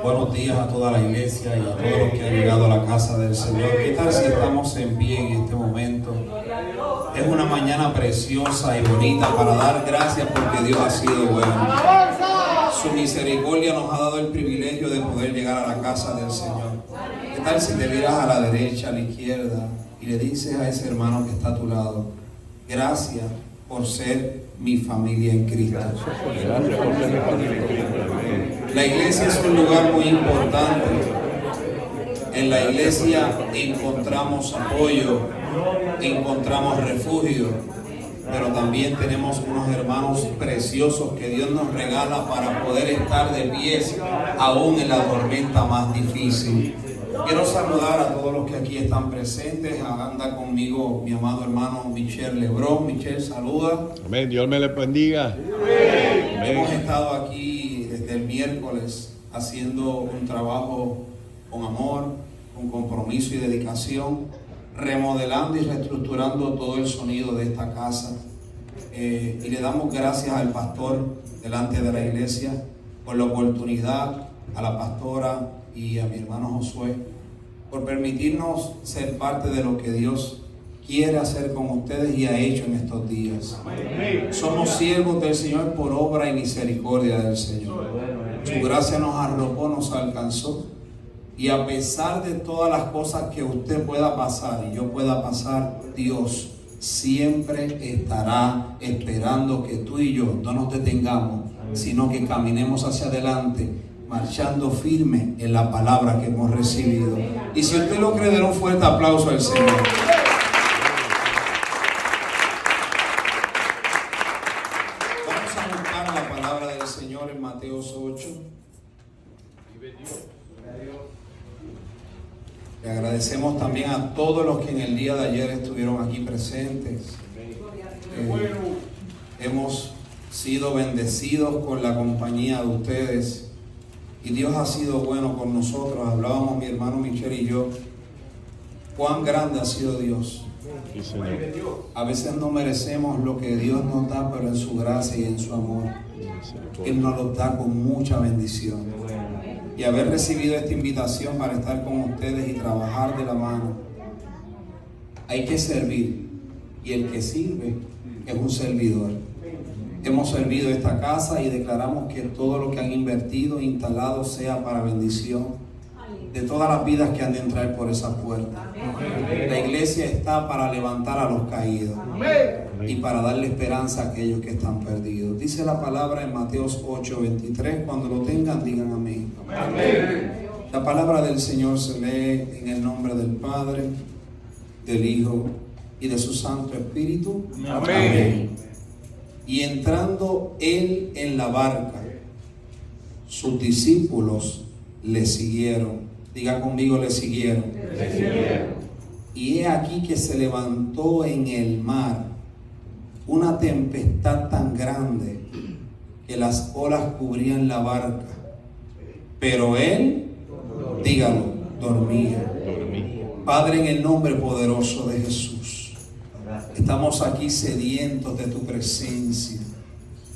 Buenos días a toda la iglesia y a todos los que han llegado a la casa del Señor. ¿Qué tal si estamos en pie en este momento? Es una mañana preciosa y bonita para dar gracias porque Dios ha sido bueno. Su misericordia nos ha dado el privilegio de poder llegar a la casa del Señor. ¿Qué tal si te miras a la derecha, a la izquierda y le dices a ese hermano que está a tu lado: gracias por ser mi familia en Cristo? La iglesia es un lugar muy importante. En la iglesia encontramos apoyo, encontramos refugio, pero también tenemos unos hermanos preciosos que Dios nos regala para poder estar de pies aún en la tormenta más difícil. Quiero saludar a todos los que aquí están presentes. Anda conmigo mi amado hermano Michel Lebrón. Michel, saluda. Amén, Dios me le bendiga. Amén. Hemos estado aquí desde el miércoles haciendo un trabajo con amor, con compromiso y dedicación, remodelando y reestructurando todo el sonido de esta casa. Y le damos gracias al pastor delante de la iglesia por la oportunidad, a la pastora y a mi hermano Josué, por permitirnos ser parte de lo que Dios quiere hacer con ustedes y ha hecho en estos días. Amén. Somos siervos del Señor por obra y misericordia del Señor. Su gracia nos arropó, nos alcanzó, y a pesar de todas las cosas que usted pueda pasar y yo pueda pasar, Dios siempre estará esperando que tú y yo no nos detengamos, sino que caminemos hacia adelante, marchando firme en la palabra que hemos recibido. Y si usted lo cree, den un fuerte aplauso al Señor. Vamos a buscar la palabra del Señor en Mateo 8. Le agradecemos también a todos los que en el día de ayer estuvieron aquí presentes. Hemos sido bendecidos con la compañía de ustedes y Dios ha sido bueno con nosotros. Hablábamos mi hermano Michel y yo cuán grande ha sido Dios. A veces no merecemos lo que Dios nos da, pero en su gracia y en su amor Él nos lo da con mucha bendición. Y haber recibido esta invitación para estar con ustedes y trabajar de la mano, hay que servir, y el que sirve es un servidor. Hemos servido esta casa y declaramos que todo lo que han invertido, instalado, sea para bendición de todas las vidas que han de entrar por esa puerta. La iglesia está para levantar a los caídos y para darle esperanza a aquellos que están perdidos. Dice la palabra en Mateo 8:23. Cuando lo tengan, digan amén. Amén. La palabra del Señor se lee en el nombre del Padre, del Hijo y de su Santo Espíritu. Amén. Y entrando él en la barca, sus discípulos le siguieron. Diga conmigo, le siguieron. Le siguieron. Y he aquí que se levantó en el mar una tempestad tan grande que las olas cubrían la barca. Pero él, dígalo, dormía. Padre, en el nombre poderoso de Jesús, estamos aquí sedientos de tu presencia.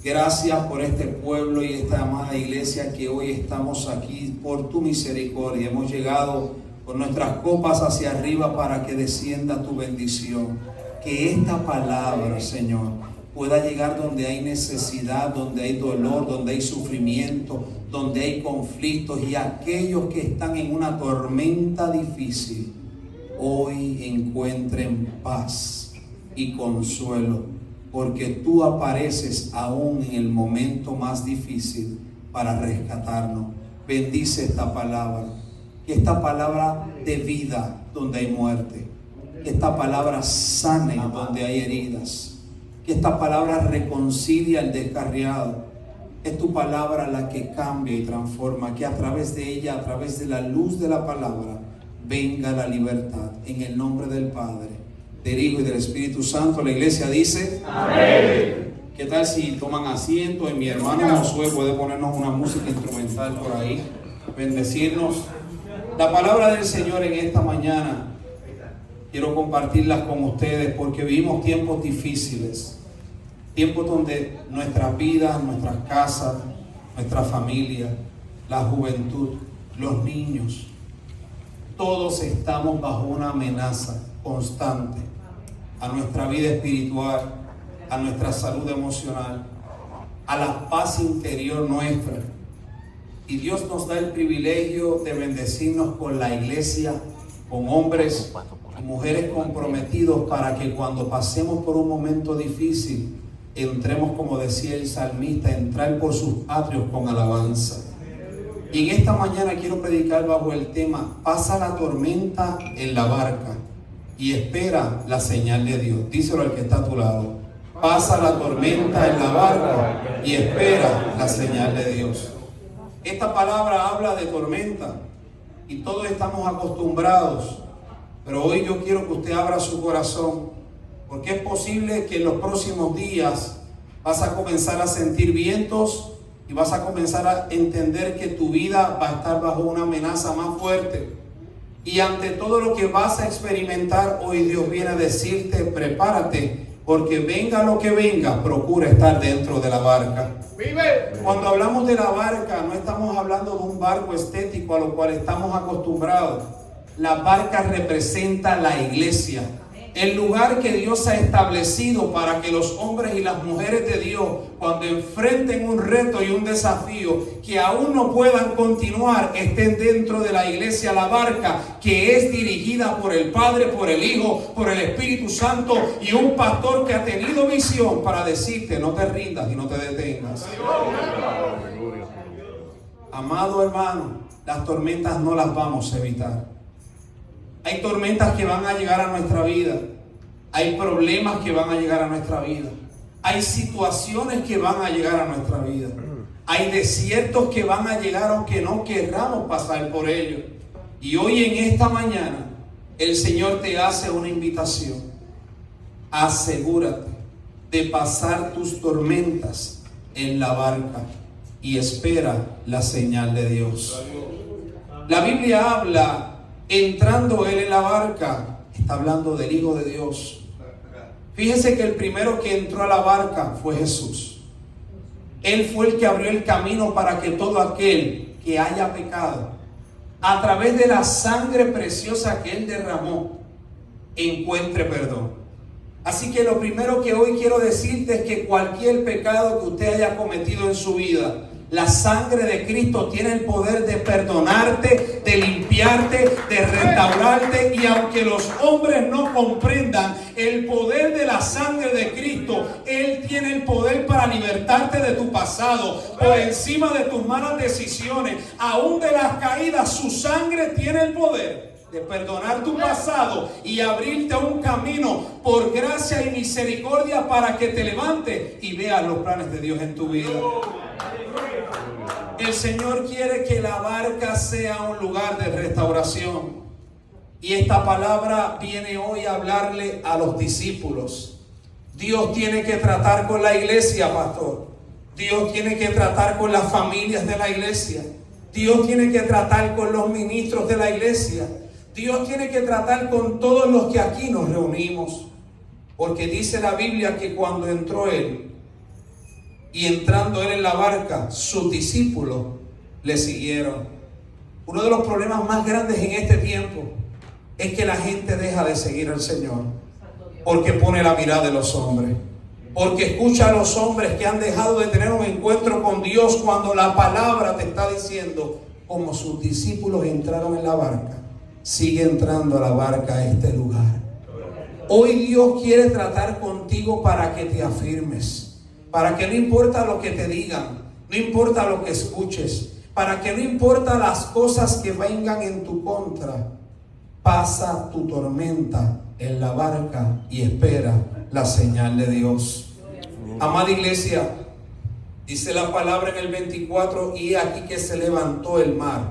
Gracias por este pueblo y esta amada iglesia que hoy estamos aquí por tu misericordia. Hemos llegado con nuestras copas hacia arriba para que descienda tu bendición. Que esta palabra, Señor, pueda llegar donde hay necesidad, donde hay dolor, donde hay sufrimiento, donde hay conflictos, y aquellos que están en una tormenta difícil hoy encuentren paz y consuelo, porque tú apareces aún en el momento más difícil para rescatarnos. Bendice esta palabra, que esta palabra de vida donde hay muerte, que esta palabra sane donde hay heridas, que esta palabra reconcilia al descarriado. Es tu palabra la que cambia y transforma, que a través de ella, a través de la luz de la palabra, venga la libertad. En el nombre del Padre, del Hijo y del Espíritu Santo, la iglesia dice amén. ¿Qué tal si toman asiento? Y mi hermano Josué puede ponernos una música instrumental por ahí, bendecirnos. La palabra del Señor en esta mañana quiero compartirlas con ustedes porque vivimos tiempos difíciles, tiempos donde nuestras vidas, nuestras casas, nuestra familia, la juventud los niños. Todos estamos bajo una amenaza constante a nuestra vida espiritual, a nuestra salud emocional, a la paz interior nuestra. Y Dios nos da el privilegio de bendecirnos con la iglesia, con hombres y mujeres comprometidos para que cuando pasemos por un momento difícil, entremos, como decía el salmista, entrar por sus atrios con alabanza. Y en esta mañana quiero predicar bajo el tema: pasa la tormenta en la barca y espera la señal de Dios. Díselo al que está a tu lado: pasa la tormenta en la barca y espera la señal de Dios. Esta palabra habla de tormenta y todos estamos acostumbrados, pero hoy yo quiero que usted abra su corazón, porque es posible que en los próximos días vas a comenzar a sentir vientos y vas a comenzar a entender que tu vida va a estar bajo una amenaza más fuerte. Y ante todo lo que vas a experimentar, hoy Dios viene a decirte: prepárate, porque venga lo que venga, procura estar dentro de la barca. Cuando hablamos de la barca, no estamos hablando de un barco estético a lo cual estamos acostumbrados. La barca representa la iglesia, el lugar que Dios ha establecido para que los hombres y las mujeres de Dios, cuando enfrenten un reto y un desafío que aún no puedan continuar, estén dentro de la iglesia, la barca, que es dirigida por el Padre, por el Hijo, por el Espíritu Santo, y un pastor que ha tenido visión para decirte: no te rindas y no te detengas. Amado hermano, las tormentas no las vamos a evitar. Hay tormentas que van a llegar a nuestra vida. Hay problemas que van a llegar a nuestra vida. Hay situaciones que van a llegar a nuestra vida. Hay desiertos que van a llegar aunque no querramos pasar por ellos. Y hoy en esta mañana el Señor te hace una invitación. Asegúrate de pasar tus tormentas en la barca y espera la señal de Dios. La Biblia habla, entrando él en la barca, está hablando del Hijo de Dios. Fíjese que el primero que entró a la barca fue Jesús. Él fue el que abrió el camino para que todo aquel que haya pecado, a través de la sangre preciosa que él derramó, encuentre perdón. Así que lo primero que hoy quiero decirte es que cualquier pecado que usted haya cometido en su vida, la sangre de Cristo tiene el poder de perdonarte, de limpiarte, de restaurarte. Y aunque los hombres no comprendan el poder de la sangre de Cristo, Él tiene el poder para libertarte de tu pasado, por encima de tus malas decisiones, aún de las caídas. Su sangre tiene el poder de perdonar tu pasado y abrirte un camino por gracia y misericordia para que te levantes y veas los planes de Dios en tu vida. El Señor quiere que la barca sea un lugar de restauración. Y esta palabra viene hoy a hablarle a los discípulos. Dios tiene que tratar con la iglesia, pastor. Dios tiene que tratar con las familias de la iglesia. Dios tiene que tratar con los ministros de la iglesia. Dios tiene que tratar con todos los que aquí nos reunimos. Porque dice la Biblia que cuando entró Él, y entrando Él en la barca, sus discípulos le siguieron. Uno de los problemas más grandes en este tiempo es que la gente deja de seguir al Señor, porque pone la mirada en los hombres, porque escucha a los hombres que han dejado de tener un encuentro con Dios, cuando la palabra te está diciendo: como sus discípulos entraron en la barca, sigue entrando a la barca a este lugar. Hoy Dios quiere tratar contigo para que te afirmes, para que no importa lo que te digan, no importa lo que escuches, para que no importa las cosas que vengan en tu contra, pasa tu tormenta en la barca y espera la señal de Dios. Amada iglesia, dice la palabra en el 24: y aquí que se levantó el mar,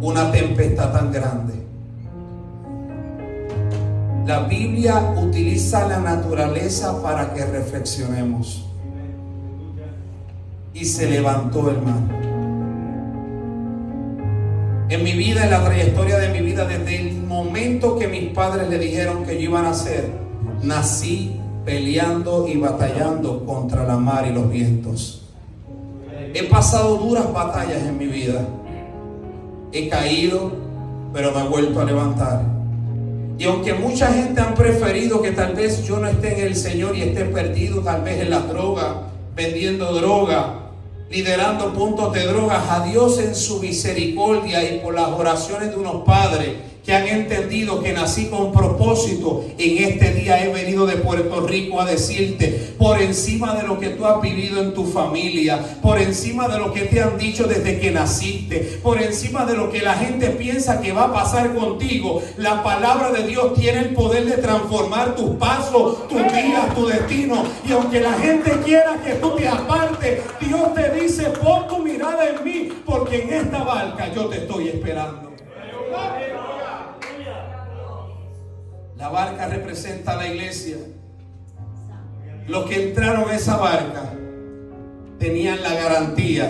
una tempestad tan grande. La Biblia utiliza la naturaleza para que reflexionemos. Y se levantó el mar. En mi vida, en la trayectoria de mi vida, desde el momento que mis padres le dijeron que yo iba a nacer, nací peleando y batallando contra la mar y los vientos. He pasado duras batallas en mi vida. he caído, pero me he vuelto a levantar. Y aunque mucha gente han preferido que tal vez yo no esté en el Señor y esté perdido tal vez en la droga, vendiendo droga, liderando puntos de drogas, a Dios en su misericordia y por las oraciones de unos padres que han entendido que nací con propósito, en este día he venido de Puerto Rico a decirte, por encima de lo que tú has vivido en tu familia, por encima de lo que te han dicho desde que naciste, por encima de lo que la gente piensa que va a pasar contigo, la palabra de Dios tiene el poder de transformar tus pasos, tus días, tu destino. Y aunque la gente quiera que tú te apartes, Dios te dice, pon tu mirada en mí, porque en esta barca yo te estoy esperando. La barca representa a la iglesia. Los que entraron a esa barca tenían la garantía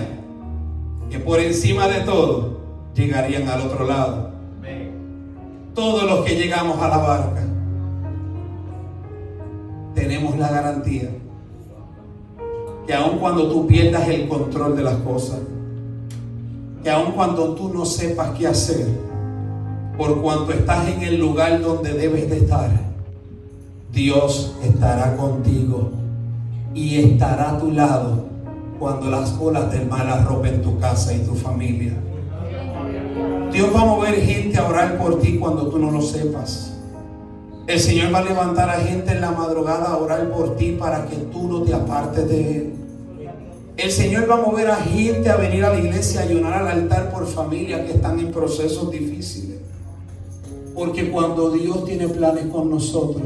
que por encima de todo llegarían al otro lado. Todos los que llegamos a la barca tenemos la garantía que aun cuando tú pierdas el control de las cosas, que aun cuando tú no sepas qué hacer, por cuanto estás en el lugar donde debes de estar, Dios estará contigo y estará a tu lado cuando las olas del mar arropen tu casa y tu familia. Dios va a mover gente a orar por ti cuando tú no lo sepas. El Señor va a levantar a gente en la madrugada a orar por ti para que tú no te apartes de Él. El Señor va a mover a gente a venir a la iglesia, a ayunar al altar por familias que están en procesos difíciles. Porque cuando Dios tiene planes con nosotros,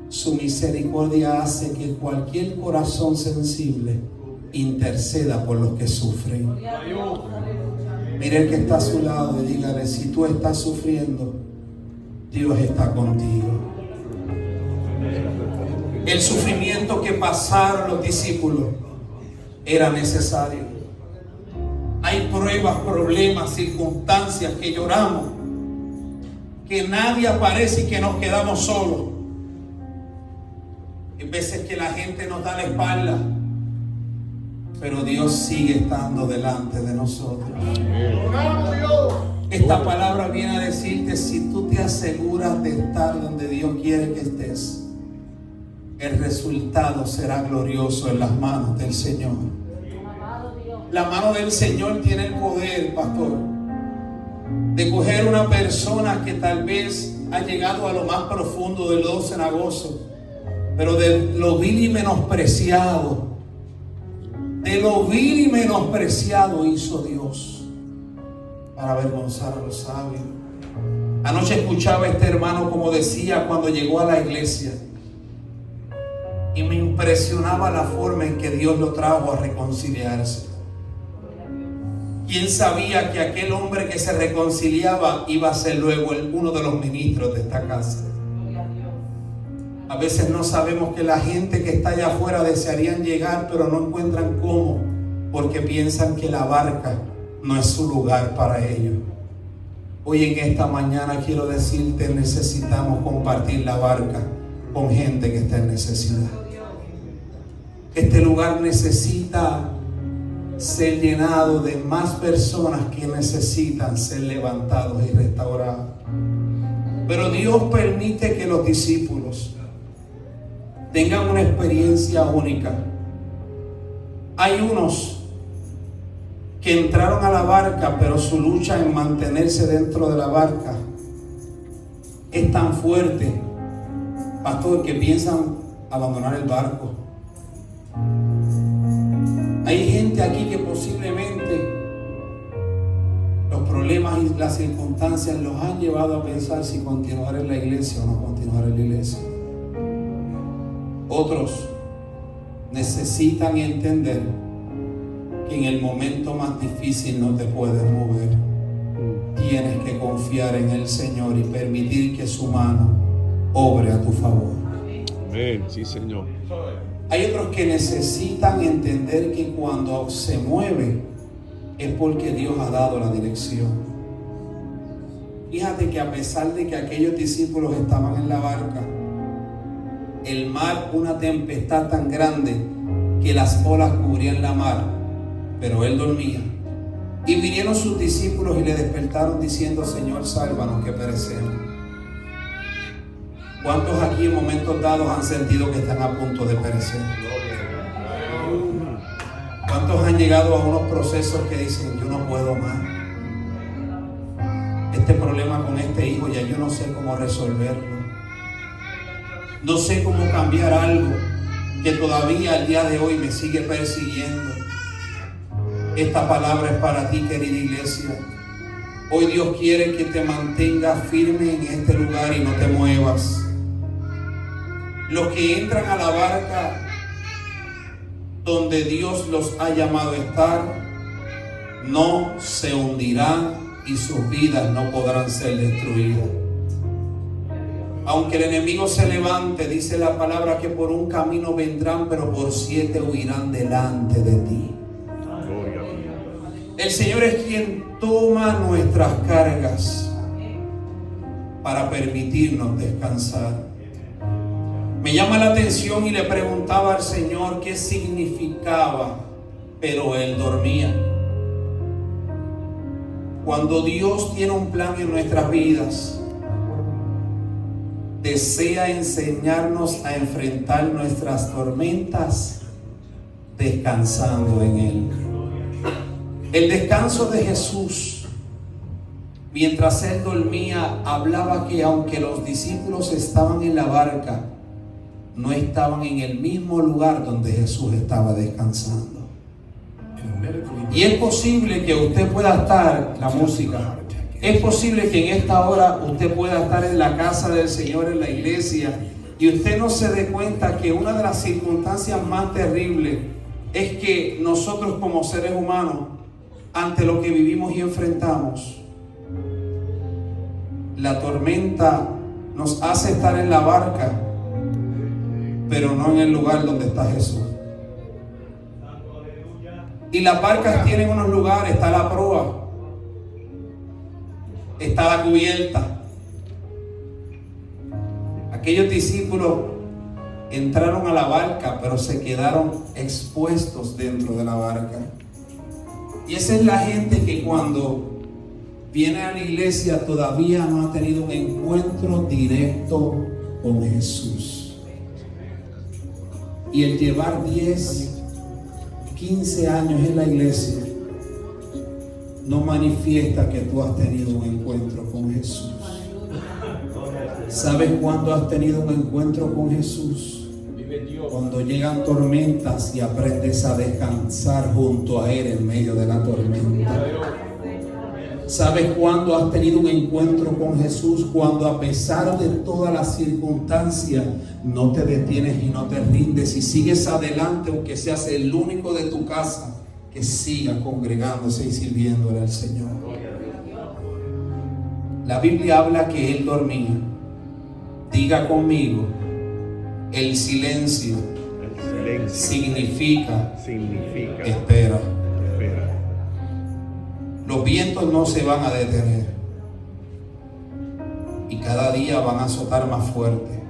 su misericordia hace que cualquier corazón sensible interceda por los que sufren. Mire el que está a su lado y dígale, si tú estás sufriendo, Dios está contigo. El sufrimiento que pasaron los discípulos era necesario. Hay pruebas, problemas, circunstancias que lloramos, que nadie aparece y que nos quedamos solos. Hay veces que la gente nos da la espalda, pero Dios sigue estando delante de nosotros. Esta palabra viene a decirte, si tú te aseguras de estar donde Dios quiere que estés, el resultado será glorioso en las manos del Señor. La mano del Señor tiene el poder, pastor, de coger una persona que tal vez ha llegado a lo más profundo del lodo cenagoso, pero de lo vil y menospreciado, hizo Dios para avergonzar a los sabios. Anoche escuchaba a este hermano como decía cuando llegó a la iglesia, y me impresionaba la forma en que Dios lo trajo a reconciliarse. ¿Quién sabía que aquel hombre que se reconciliaba iba a ser luego uno de los ministros de esta casa? A veces no sabemos que la gente que está allá afuera desearían llegar, pero no encuentran cómo, porque piensan que la barca no es su lugar para ellos. Hoy en esta mañana quiero decirte, necesitamos compartir la barca con gente que está en necesidad. Este lugar necesita ser llenado de más personas que necesitan ser levantados y restaurados. Pero Dios permite que los discípulos tengan una experiencia única. Hay unos que entraron a la barca, pero su lucha en mantenerse dentro de la barca es tan fuerte, pastor, que piensan abandonar el barco. Hay gente aquí que posiblemente los problemas y las circunstancias los han llevado a pensar si continuar en la iglesia o no continuar en la iglesia. Otros necesitan entender que en el momento más difícil no te puedes mover. Tienes que confiar en el Señor y permitir que su mano obre a tu favor. Amén, sí, Señor. Hay otros que necesitan entender que cuando se mueve es porque Dios ha dado la dirección. Fíjate que a pesar de que aquellos discípulos estaban en la barca, el mar, una tempestad tan grande que las olas cubrían la mar, pero él dormía Y vinieron sus discípulos y le despertaron diciendo: Señor, sálvanos que perecemos. ¿Cuántos aquí en momentos dados han sentido que están a punto de perecer? ¿Cuántos han llegado a unos procesos que dicen: yo no puedo más? Este problema con este hijo ya yo no sé cómo resolverlo. No sé cómo cambiar algo que todavía al día de hoy me sigue persiguiendo. Esta palabra es para ti, querida iglesia. Hoy Dios quiere que te mantengas firme en este lugar y no te muevas. Los que entran a la barca donde Dios los ha llamado a estar, no se hundirán y sus vidas no podrán ser destruidas. Aunque el enemigo se levante, dice la palabra que por un camino vendrán, pero por 7 huirán delante de ti. El Señor es quien toma nuestras cargas para permitirnos descansar. Me llama la atención y le preguntaba al Señor qué significaba, pero Él dormía. Cuando Dios tiene un plan en nuestras vidas, desea enseñarnos a enfrentar nuestras tormentas descansando en Él. El descanso de Jesús, mientras Él dormía, hablaba que aunque los discípulos estaban en la barca, no estaban en el mismo lugar donde Jesús estaba descansando. Y es posible que usted pueda estar, la música, es posible que en esta hora usted pueda estar en la casa del Señor, en la iglesia, y usted no se dé cuenta que una de las circunstancias más terribles es que nosotros como seres humanos, ante lo que vivimos y enfrentamos, la tormenta nos hace estar en la barca, pero no en el lugar donde está Jesús. Y las barcas tienen unos lugares: está la proa, está la cubierta. Aquellos discípulos entraron a la barca, pero se quedaron expuestos dentro de la barca. Y esa es la gente que cuando viene a la iglesia todavía no ha tenido un encuentro directo con Jesús. Y el llevar 10, 15 años en la iglesia no manifiesta que tú has tenido un encuentro con Jesús. ¿Sabes cuándo has tenido un encuentro con Jesús? Cuando llegan tormentas y aprendes a descansar junto a Él en medio de la tormenta. ¿Sabes cuándo has tenido un encuentro con Jesús? Cuando a pesar de todas las circunstancias no te detienes y no te rindes y sigues adelante, aunque seas el único de tu casa que siga congregándose y sirviéndole al Señor. La Biblia habla que Él dormía. Diga conmigo: el silencio significa espera. Los vientos no se van a detener y cada día van a azotar más fuerte.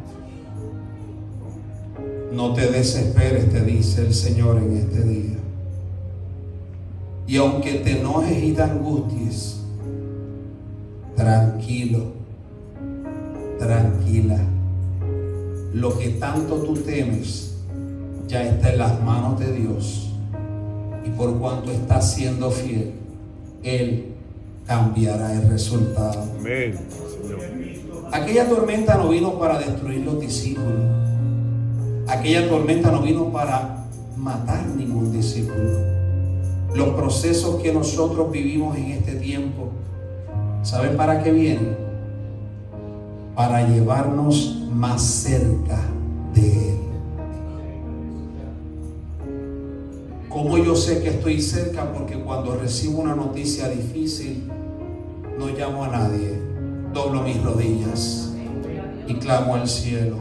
No te desesperes, te dice el Señor en este día. Y aunque te enojes y te angusties, tranquilo, tranquila. Lo que tanto tú temes ya está en las manos de Dios, y por cuanto estás siendo fiel, Él cambiará el resultado. Amén. Aquella tormenta no vino para destruir los discípulos. Aquella tormenta no vino para matar ningún discípulo. Los procesos que nosotros vivimos en este tiempo, ¿saben para qué vienen? Para llevarnos más cerca de Él. ¿Cómo yo sé que estoy cerca? Porque cuando recibo una noticia difícil, no llamo a nadie, doblo mis rodillas y clamo al cielo.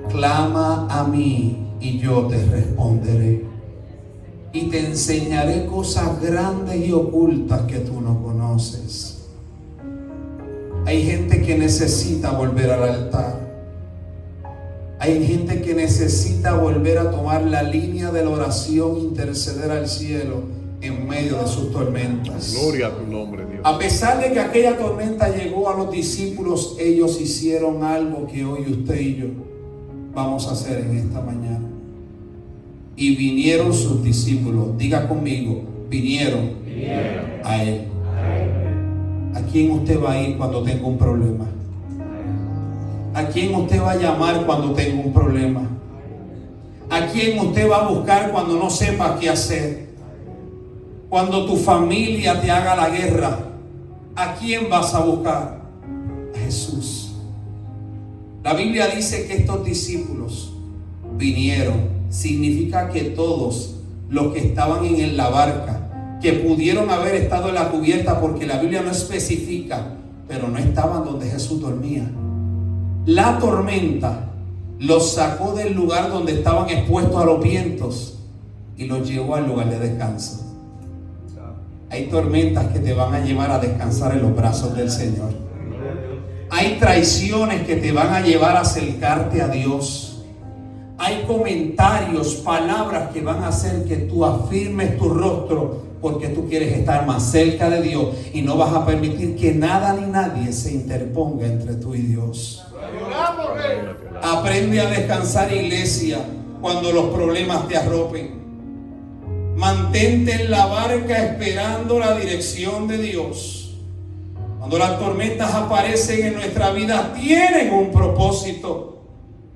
Clama a mí y yo te responderé, y te enseñaré cosas grandes y ocultas que tú no conoces. Hay gente que necesita volver al altar. Hay gente que necesita volver a tomar la línea de la oración, interceder al cielo en medio de sus tormentas. Gloria a tu nombre, Dios. A pesar de que aquella tormenta llegó a los discípulos, ellos hicieron algo que hoy usted y yo vamos a hacer en esta mañana. Y vinieron sus discípulos, diga conmigo, vinieron a Él. ¿A quién usted va a ir cuando tenga un problema? ¿A quién usted va a llamar cuando tenga un problema? ¿A quién usted va a buscar cuando no sepa qué hacer? Cuando tu familia te haga la guerra, ¿a quién vas a buscar? A Jesús. La Biblia dice que estos discípulos vinieron. Significa que todos los que estaban en la barca, que pudieron haber estado en la cubierta, porque la Biblia no especifica, pero no estaban donde Jesús dormía. La tormenta los sacó del lugar donde estaban expuestos a los vientos y los llevó al lugar de descanso. Hay tormentas que te van a llevar a descansar en los brazos del Señor. Hay traiciones que te van a llevar a acercarte a Dios. Hay comentarios, palabras que van a hacer que tú afirmes tu rostro, porque tú quieres estar más cerca de Dios y no vas a permitir que nada ni nadie se interponga entre tú y Dios. Aprende a descansar, iglesia, cuando los problemas te arropen. Mantente en la barca esperando la dirección de Dios. Cuando las tormentas aparecen en nuestra vida, tienen un propósito.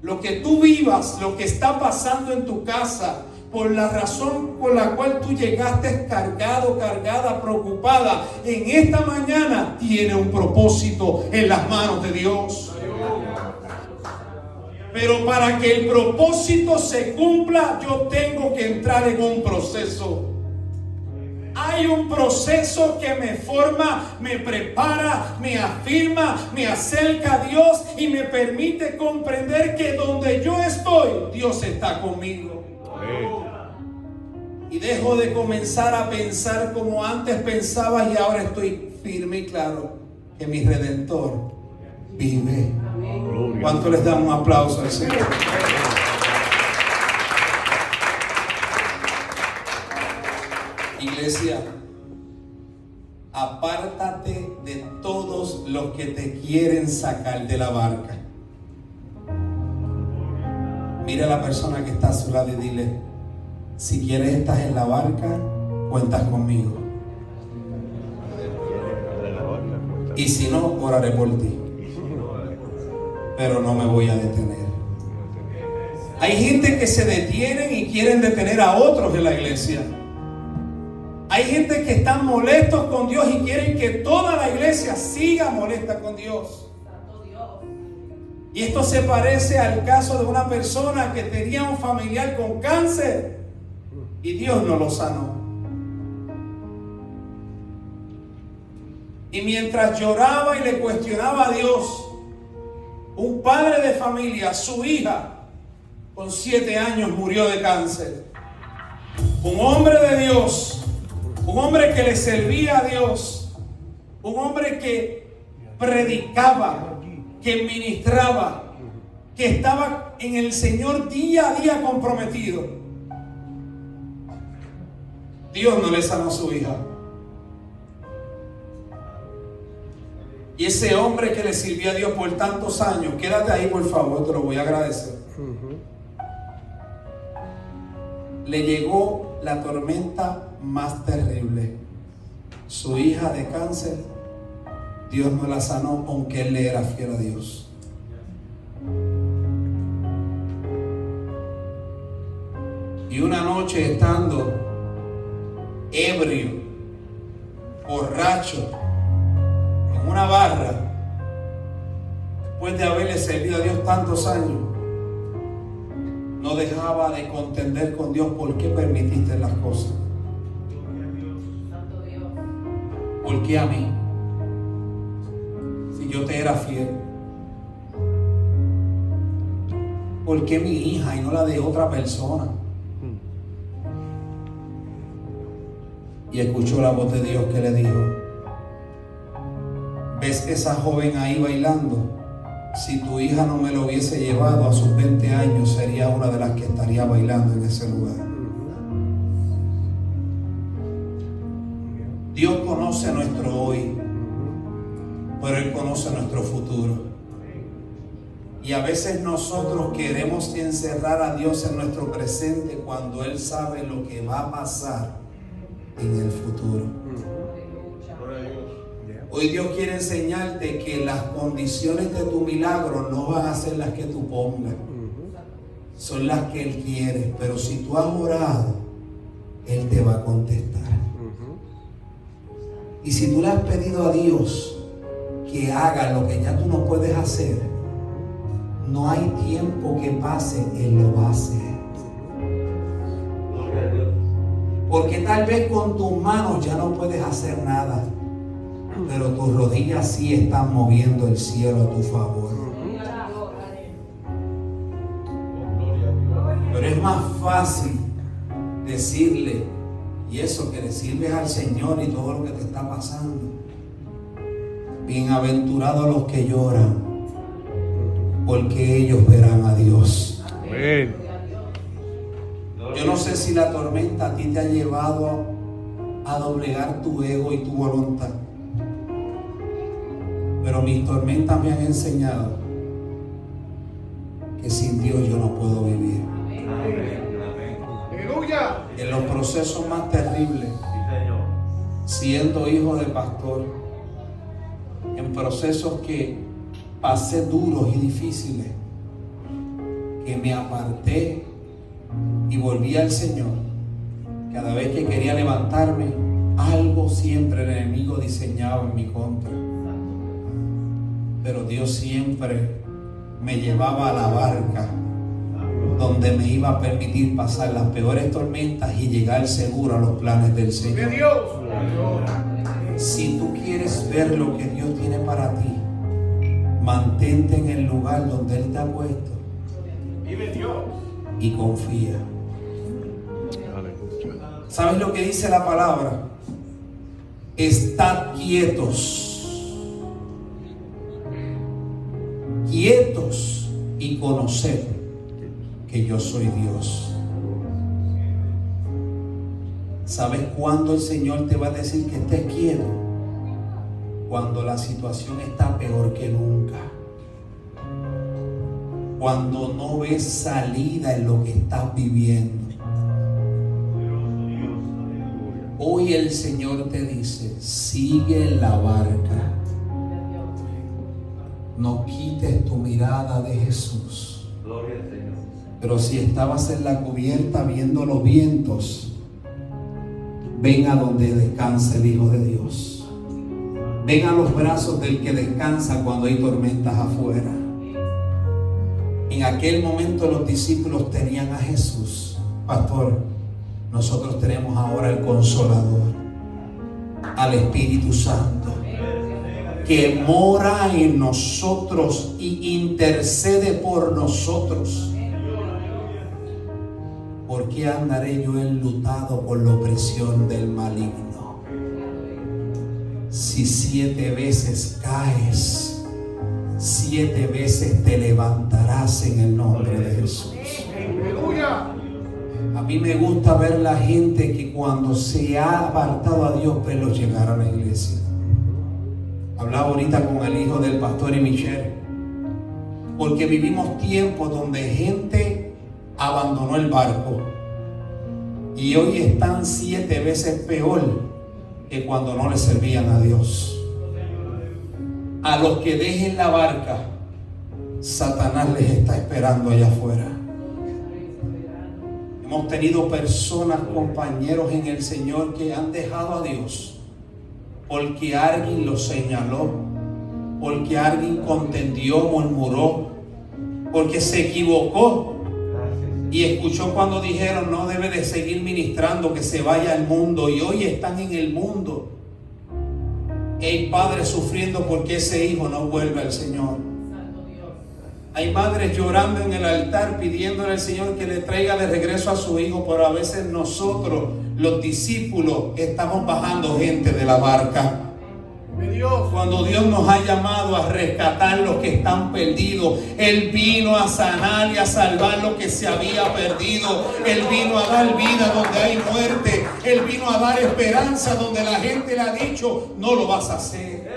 Lo que tú vivas, lo que está pasando en tu casa, por la razón por la cual tú llegaste cargado, cargada, preocupada, en esta mañana tiene un propósito en las manos de Dios. Pero para que el propósito se cumpla, yo tengo que entrar en un proceso. Hay un proceso que me forma, me prepara, me afirma, me acerca a Dios y me permite comprender que donde yo estoy, Dios está conmigo. Y dejo de comenzar a pensar como antes pensaba, y ahora estoy firme y claro que mi Redentor vive. ¿Cuánto les damos un aplauso al Señor? Iglesia, apártate de todos los que te quieren sacar de la barca. Mira a la persona que está a su lado y dile: si quieres estar en la barca, cuentas conmigo. Y si no, oraré por ti. Pero no me voy a detener. Hay gente que se detienen y quieren detener a otros en la iglesia. Hay gente que están molestos con Dios y quieren que toda la iglesia siga molesta con Dios. Y esto se parece al caso de una persona que tenía un familiar con cáncer y Dios no lo sanó. Y mientras lloraba y le cuestionaba a Dios, un padre de familia, su hija, con 7 años murió de cáncer. Un hombre de Dios, un hombre que le servía a Dios, un hombre que predicaba, que ministraba, que estaba en el Señor día a día comprometido. Dios no le sanó a su hija. Y ese hombre que le sirvió a Dios por tantos años, quédate ahí por favor, te lo voy a agradecer. Le llegó la tormenta más terrible. Su hija de cáncer, Dios no la sanó, aunque él le era fiel a Dios. Y una noche, estando ebrio, borracho, en una barra, después de haberle servido a Dios tantos años, no dejaba de contender con Dios. ¿Por qué permitiste las cosas? ¿Por qué a mí? Si yo te era fiel. ¿Por qué mi hija y no la de otra persona? Y escuchó la voz de Dios que le dijo: ¿ves esa joven ahí bailando? Si tu hija no me lo hubiese llevado a sus 20 años, sería una de las que estaría bailando en ese lugar. Dios conoce nuestro hoy, pero Él conoce nuestro futuro. Y a veces nosotros queremos encerrar a Dios en nuestro presente cuando Él sabe lo que va a pasar en el futuro. Hoy Dios quiere enseñarte que las condiciones de tu milagro no van a ser las que tú pongas, son las que Él quiere. Pero si tú has orado, Él te va a contestar. Y si tú le has pedido a Dios que haga lo que ya tú no puedes hacer, no hay tiempo que pase, Él lo va a hacer. Porque tal vez con tus manos ya no puedes hacer nada, pero tus rodillas sí están moviendo el cielo a tu favor. Pero es más fácil decirle, y eso que le sirves al Señor y todo lo que te está pasando. Bienaventurados los que lloran, porque ellos verán a Dios. Amén. Yo no sé si la tormenta a ti te ha llevado a doblegar tu ego y tu voluntad, pero mis tormentas me han enseñado que sin Dios yo no puedo vivir. En los procesos más terribles, siendo hijo de pastor, en procesos que pasé duros y difíciles, que me aparté y volví al Señor. Cada vez que quería levantarme, algo siempre el enemigo diseñaba en mi contra. Pero Dios siempre me llevaba a la barca donde me iba a permitir pasar las peores tormentas y llegar seguro a los planes del Señor. Si tú quieres ver lo que Dios tiene para ti, mantente en el lugar donde Él te ha puesto y confía. ¿Sabes lo que dice la palabra? Estad quietos, quietos y conoced que yo soy Dios. ¿Sabes cuándo el Señor te va a decir que estés quieto? Cuando la situación está peor que nunca. Cuando no ves salida en lo que estás viviendo. Hoy el Señor te dice, sigue la barca. No quites tu mirada de Jesús. Gloria al Señor. Pero si estabas en la cubierta viendo los vientos, ven a donde descansa el Hijo de Dios. Ven a los brazos del que descansa cuando hay tormentas afuera. En aquel momento los discípulos tenían a Jesús. Pastor, nosotros tenemos ahora el Consolador, al Espíritu Santo, que mora en nosotros y intercede por nosotros. ¿Por qué andaré yo enlutado por la opresión del maligno? Si 7 veces caes, 7 veces te levantarás en el nombre de Jesús. A mí me gusta ver la gente que cuando se ha apartado a Dios, verlo llegar a la iglesia. Hablaba ahorita con el hijo del pastor y Michelle, porque vivimos tiempos donde gente abandonó el barco y hoy están 7 veces peor que cuando no le servían a Dios. A los que dejen la barca, Satanás les está esperando allá afuera. Hemos tenido personas, compañeros en el Señor, que han dejado a Dios porque alguien los señaló, porque alguien contendió, murmuró, porque se equivocó y escuchó cuando dijeron no debe de seguir ministrando, que se vaya al mundo, y hoy están en el mundo. Hay padres sufriendo porque ese hijo no vuelve al Señor. Hay madres llorando en el altar pidiéndole al Señor que le traiga de regreso a su hijo, pero a veces nosotros, los discípulos, estamos bajando gente de la barca. Cuando Dios nos ha llamado a rescatar los que están perdidos, Él vino a sanar y a salvar lo que se había perdido. Él vino a dar vida donde hay muerte. Él vino a dar esperanza donde la gente le ha dicho, no lo vas a hacer.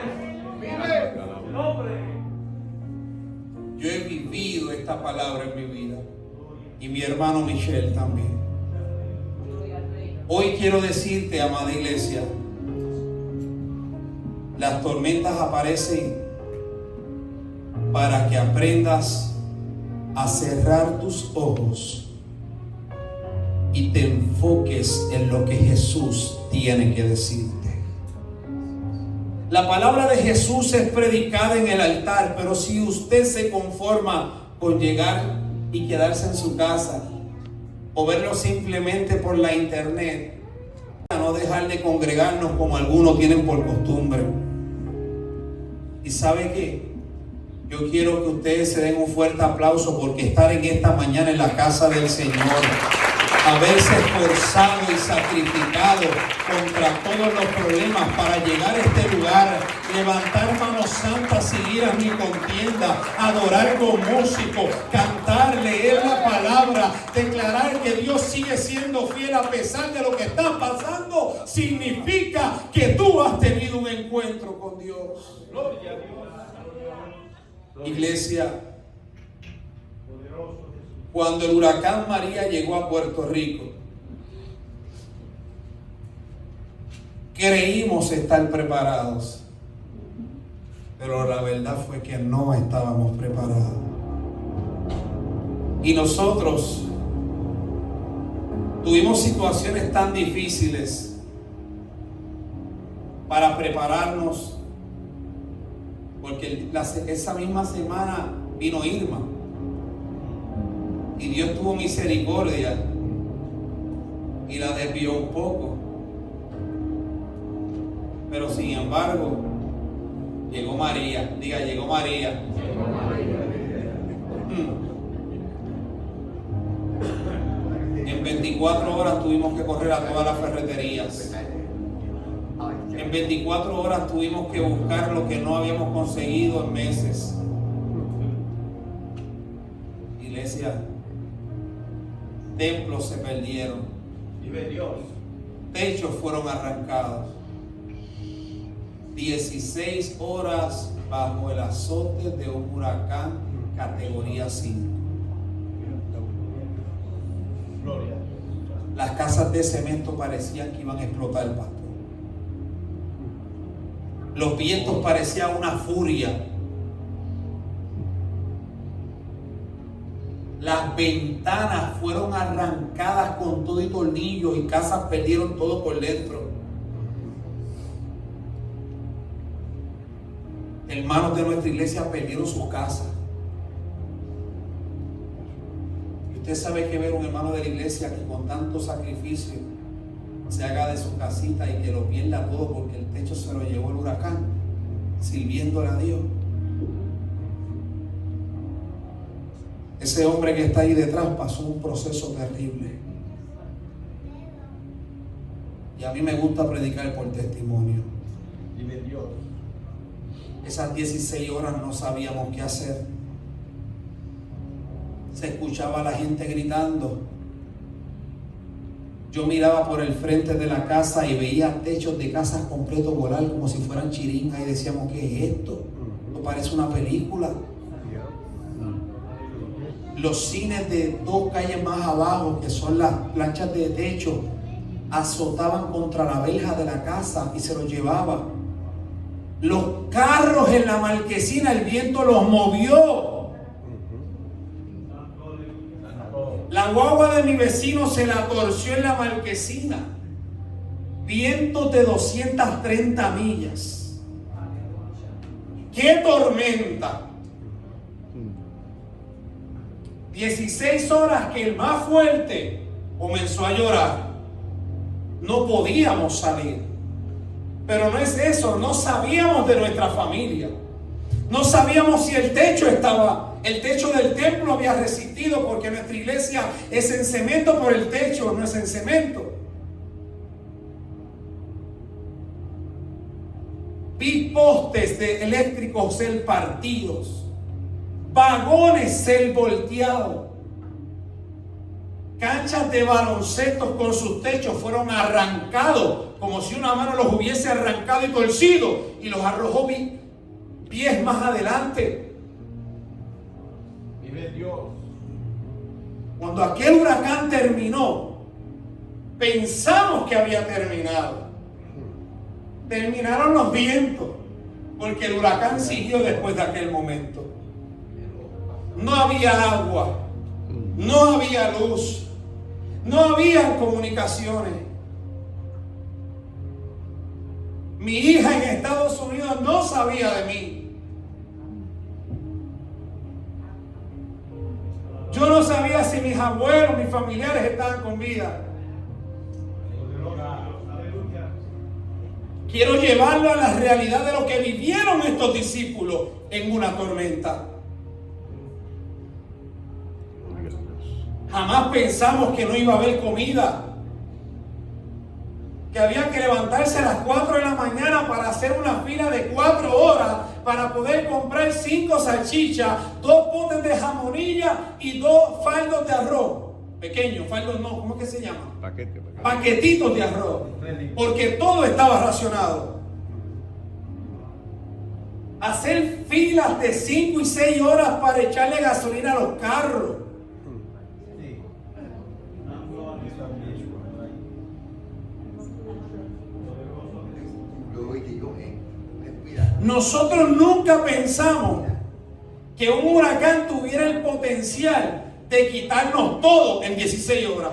Yo he vivido esta palabra en mi vida, y mi hermano Michel también. Hoy quiero decirte, amada iglesia, las tormentas aparecen para que aprendas a cerrar tus ojos y te enfoques en lo que Jesús tiene que decirte. La palabra de Jesús es predicada en el altar, pero si usted se conforma con llegar y quedarse en su casa o verlo simplemente por la internet, no dejar de congregarnos como algunos tienen por costumbre. ¿Y sabe qué? Yo quiero que ustedes se den un fuerte aplauso porque estar en esta mañana en la casa del Señor, haberse esforzado y sacrificado contra todos los problemas para llegar a este lugar, levantar manos santas y ir a mi contienda, adorar con músicos, cantar, leer la palabra, declarar que Dios sigue siendo fiel a pesar de lo que está pasando, significa que tú has tenido un encuentro con Dios. Gloria a Dios. Iglesia, cuando el huracán María llegó a Puerto Rico, creímos estar preparados, pero la verdad fue que no estábamos preparados. Y nosotros tuvimos situaciones tan difíciles para prepararnos, porque esa misma semana vino Irma. Y Dios tuvo misericordia y la desvió un poco. Pero sin embargo, llegó María. Diga, llegó María. En 24 horas tuvimos que correr a todas las ferreterías. En 24 horas tuvimos que buscar lo que no habíamos conseguido en meses. Iglesia, templos se perdieron. Vive Dios. Techos fueron arrancados. 16 horas bajo el azote de un huracán categoría 5. Las casas de cemento parecían que iban a explotar, pastor. Los vientos parecían una furia. Las ventanas fueron arrancadas con todo y tornillos y casas perdieron todo por dentro. Hermanos de nuestra iglesia perdieron sus casas. Y usted sabe que ver un hermano de la iglesia que con tanto sacrificio se haga de su casita y que lo pierda todo porque el techo se lo llevó el huracán, sirviéndole a Dios. Ese hombre que está ahí detrás pasó un proceso terrible. Y a mí me gusta predicar por testimonio. Dime Dios. Esas 16 horas no sabíamos qué hacer. Se escuchaba a la gente gritando. Yo miraba por el frente de la casa y veía techos de casas completos volar como si fueran chiringas y decíamos, ¿qué es esto? ¿No parece una película? Los cines de 2 calles más abajo, que son las planchas de techo, azotaban contra la verja de la casa y se los llevaba. Los carros en la marquesina, el viento los movió. La guagua de mi vecino se la torció en la marquesina. Vientos de 230 millas. ¡Qué tormenta! 16 horas que el más fuerte comenzó a llorar. No podíamos salir. Pero no es eso, no sabíamos de nuestra familia. No sabíamos si el techo del templo había resistido, porque nuestra iglesia es en cemento, pero el techo no es en cemento. Vi postes eléctricos ser partidos, vagones ser volteados, canchas de baloncesto con sus techos fueron arrancados, como si una mano los hubiese arrancado y torcido, y los arrojó pies más adelante. Vive Dios. Cuando aquel huracán terminó, pensamos que había terminado. Terminaron los vientos, porque el huracán siguió después de aquel momento. No había agua, no había luz, no había comunicaciones. Mi hija en Estados Unidos no sabía de mí. Yo no sabía si mis abuelos, mis familiares estaban con vida. Quiero llevarlo a la realidad de lo que vivieron estos discípulos en una tormenta. Jamás pensamos que no iba a haber comida, que había que levantarse a las 4 de la mañana para hacer una fila de 4 horas para poder comprar 5 salchichas, 2 potes de jamonilla y 2 faldos de arroz. Pequeños, faldos no, ¿cómo es que se llama? Paquetitos de arroz, porque todo estaba racionado. Hacer filas de 5 y 6 horas para echarle gasolina a los carros. Nosotros nunca pensamos que un huracán tuviera el potencial de quitarnos todo en 16 horas.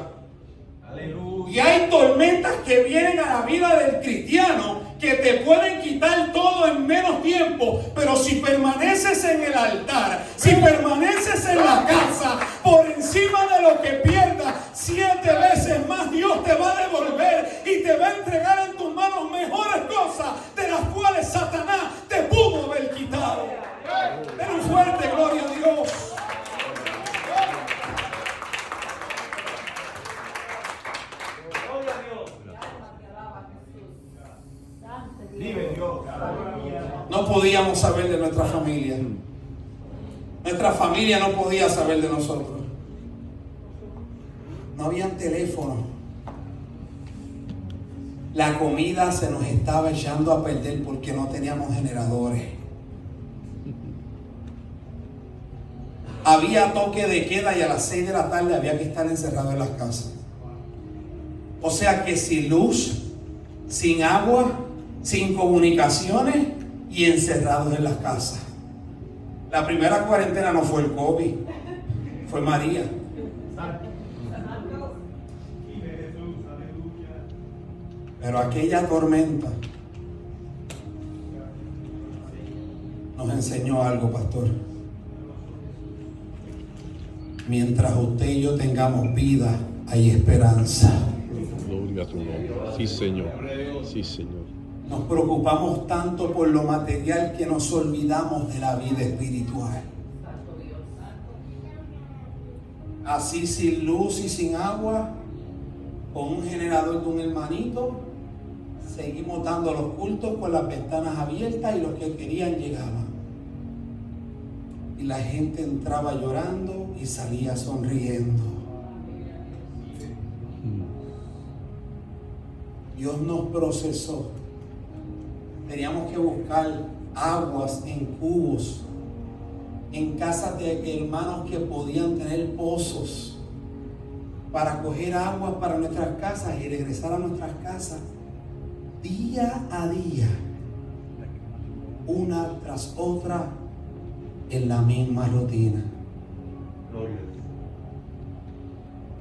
Aleluya. Y hay tormentas que vienen a la vida del cristiano que te pueden quitar todo en menos tiempo, pero si permaneces en el altar, si permaneces en la casa, por encima de lo que pierdas, 7 veces más Dios te va a devolver y te va a entregar en tus manos mejores cosas de las cuales Satanás te pudo haber quitado. Den un fuerte gloria a Dios. No podíamos saber de nuestra familia. Nuestra familia no podía saber de nosotros. No habían teléfono. La comida se nos estaba echando a perder porque no teníamos generadores. Había toque de queda y a las 6 de la tarde había que estar encerrado en las casas. O sea que sin luz, sin agua, sin comunicaciones y encerrados en las casas. La primera cuarentena no fue el COVID, fue María. Pero aquella tormenta nos enseñó algo, pastor. Mientras usted y yo tengamos vida, hay esperanza. Gloria a tu nombre. Sí, Señor. Sí, Señor. Nos preocupamos tanto por lo material que nos olvidamos de la vida espiritual. Así sin luz y sin agua, con un generador de un hermanito, seguimos dando los cultos con las ventanas abiertas y los que querían llegaban. Y la gente entraba llorando y salía sonriendo. Dios nos procesó. Teníamos que buscar aguas en cubos, en casas de hermanos que podían tener pozos, para coger agua para nuestras casas y regresar a nuestras casas día a día, una tras otra, en la misma rutina.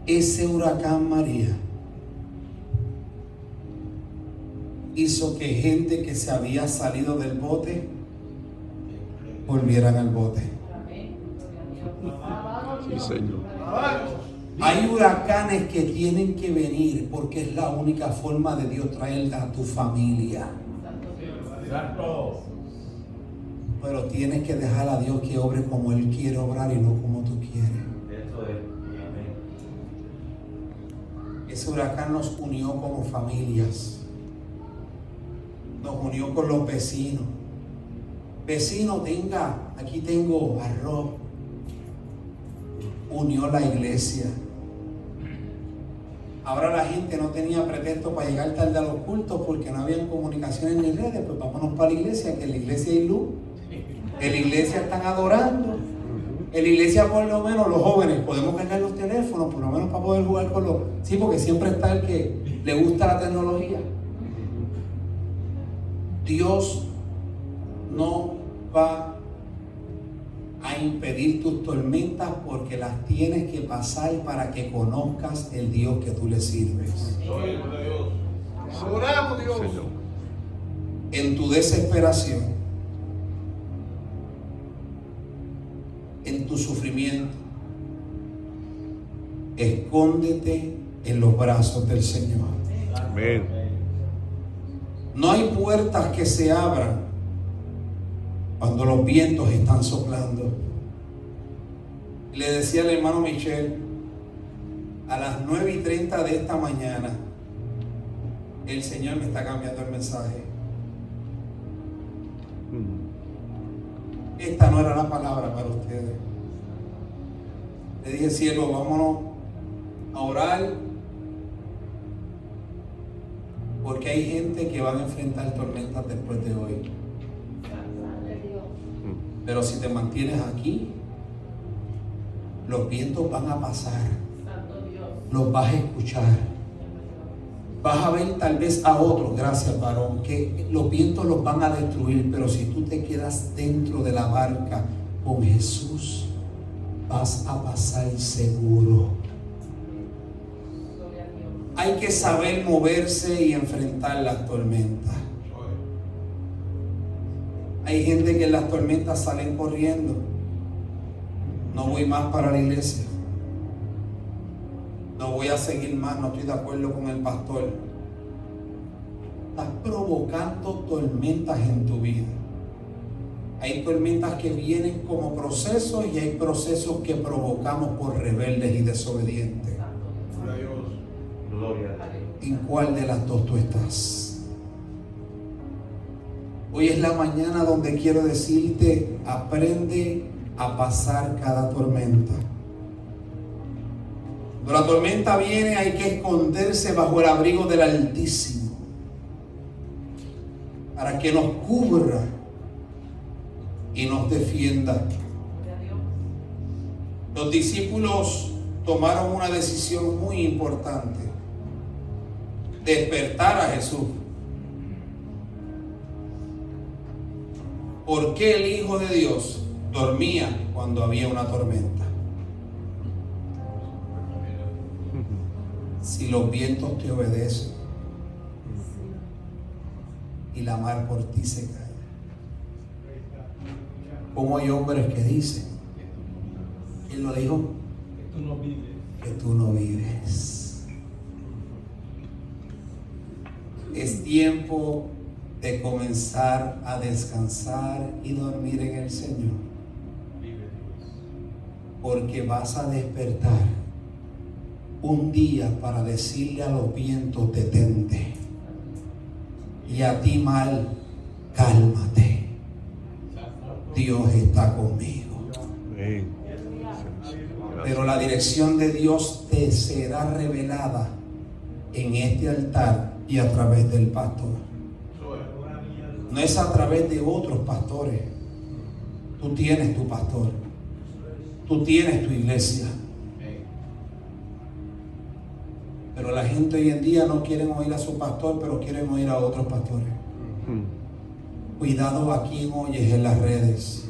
Ese huracán María hizo que gente que se había salido del bote volvieran al bote. Sí, Señor. Hay huracanes que tienen que venir porque es la única forma de Dios traer a tu familia. Pero tienes que dejar a Dios que obre como Él quiere obrar y no como tú quieres. Ese huracán nos unió como familias. nos unió con los vecinos. Vecino, aquí tengo arroz. Unió la iglesia. Ahora la gente no tenía pretexto para llegar tarde a los cultos porque no habían comunicaciones ni redes. Pues vámonos para la iglesia, que en la iglesia hay luz. En la iglesia están adorando. En la iglesia, por lo menos, los jóvenes podemos cargar los teléfonos, por lo menos para poder jugar con los... Sí, porque siempre está el que le gusta la tecnología. Dios no va a impedir tus tormentas porque las tienes que pasar para que conozcas el Dios que tú le sirves. Adoramos, Dios. En tu desesperación, en tu sufrimiento, escóndete en los brazos del Señor. Amén. No hay puertas que se abran cuando los vientos están soplando. Le decía al hermano Michel, a las 9:30 de esta mañana, el Señor me está cambiando el mensaje. Esta no era la palabra para ustedes. Le dije, cielo, vámonos a orar, porque hay gente que van a enfrentar tormentas después de hoy. Pero si te mantienes aquí, los vientos van a pasar. Los vas a escuchar. Vas a ver tal vez a otros, gracias varón, que los vientos los van a destruir, pero si tú te quedas dentro de la barca con Jesús, vas a pasar seguro. Hay que saber moverse y enfrentar las tormentas. Hay gente que en las tormentas salen corriendo. No voy más para la iglesia. No voy a seguir más, no estoy de acuerdo con el pastor. Estás provocando tormentas en tu vida. Hay tormentas que vienen como procesos y hay procesos que provocamos por rebeldes y desobedientes. ¿En cuál de las dos tú estás? Hoy es la mañana donde quiero decirte, aprende a pasar cada tormenta. Cuando la tormenta viene hay que esconderse bajo el abrigo del Altísimo para que nos cubra y nos defienda. Los discípulos tomaron una decisión muy importante: despertar a Jesús. ¿Por qué el Hijo de Dios dormía cuando había una tormenta? Si los vientos te obedecen y la mar por ti se cae. Como hay hombres que dicen, ¿quién lo dijo? Que tú no vives. Es tiempo de comenzar a descansar y dormir en el Señor, porque vas a despertar un día para decirle a los vientos, detente, y a ti mal, cálmate, Dios está conmigo. Pero la dirección de Dios te será revelada en este altar y a través del pastor. No es a través de otros pastores. Tú tienes tu pastor. Tú tienes tu iglesia. Pero la gente hoy en día no quiere oír a su pastor, pero quieren oír a otros pastores. Cuidado a quién oyes en las redes.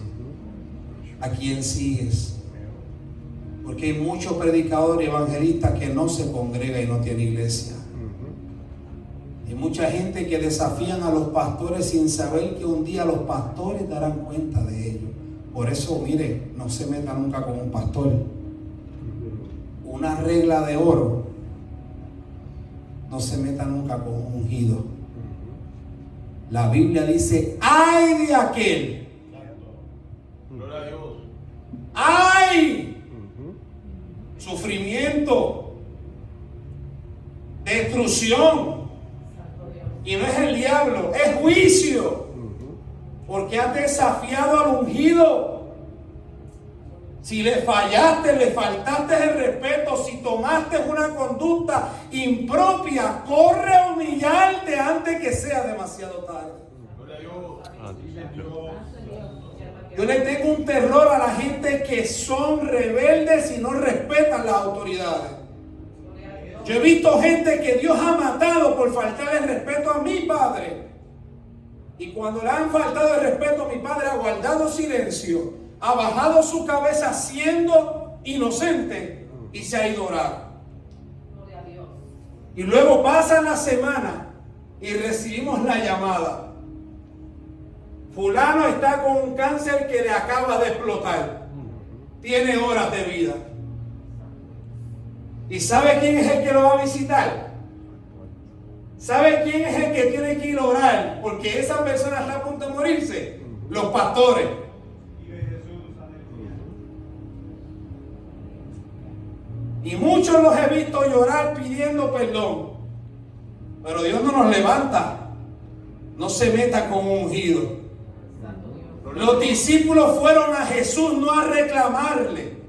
A quién sigues. Porque hay muchos predicadores evangelistas que no se congregan y no tienen iglesia. Hay mucha gente que desafían a los pastores sin saber que un día los pastores darán cuenta de ello. Por eso, mire, no se meta nunca con un pastor. Una regla de oro: no se meta nunca con un ungido. La Biblia dice, ¡ay de aquel! ¡Ay! Sufrimiento, destrucción, Y no es el diablo, es juicio. Porque has desafiado al ungido. Si le fallaste, le faltaste el respeto, si tomaste una conducta impropia, corre a humillarte antes que sea demasiado tarde. Yo le tengo un terror a la gente que son rebeldes y no respetan las autoridades. Yo he visto gente que Dios ha matado por faltarle el respeto a mi padre. Y cuando le han faltado el respeto a mi padre, ha guardado silencio, ha bajado su cabeza siendo inocente y se ha ido a orar. Y luego pasa la semana y recibimos la llamada. Fulano está con un cáncer que le acaba de explotar. Tiene horas de vida. ¿Y sabe quién es el que lo va a visitar? ¿Sabe quién es el que tiene que ir a orar? Porque esa persona está a punto de morirse. Los pastores. Y muchos los he visto llorar pidiendo perdón. Pero Dios no nos levanta. No se meta con un ungido. Los discípulos fueron a Jesús no a reclamarle.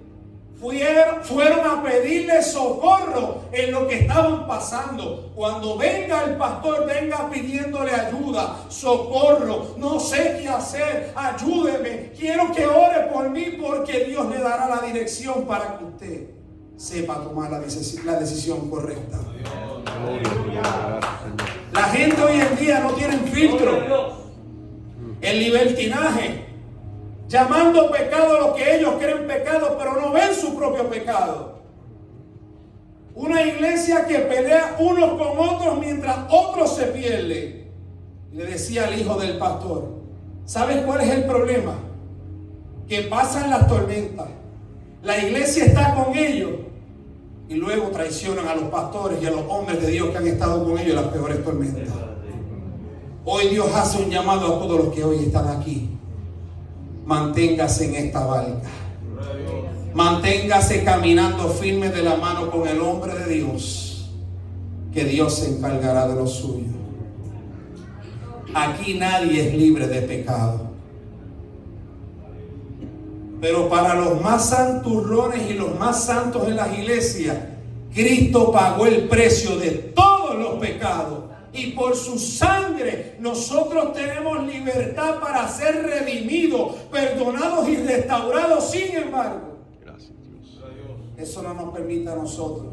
Fueron a pedirle socorro en lo que estaban pasando. Cuando venga el pastor, venga pidiéndole ayuda, socorro, no sé qué hacer, ayúdeme, quiero que ore por mí porque Dios le dará la dirección para que usted sepa tomar la decisión correcta. La gente hoy en día no tiene filtro. El libertinaje, llamando pecado a lo que ellos creen pecado, pero no ven su propio pecado. Una iglesia que pelea unos con otros mientras otros se pierden. Le decía al hijo del pastor, ¿sabes cuál es el problema? Que pasan las tormentas, la iglesia está con ellos y luego traicionan a los pastores y a los hombres de Dios que han estado con ellos en las peores tormentas. Hoy Dios hace un llamado a todos los que hoy están aquí. Manténgase en esta barca. Manténgase caminando firme de la mano con el hombre de Dios, que Dios se encargará de lo suyo. Aquí nadie es libre de pecado. Pero para los más santurrones y los más santos en las iglesias, Cristo pagó el precio de todos los pecados. Y por su sangre nosotros tenemos libertad para ser redimidos, perdonados y restaurados. Sin embargo, gracias, Dios. Eso no nos permite a nosotros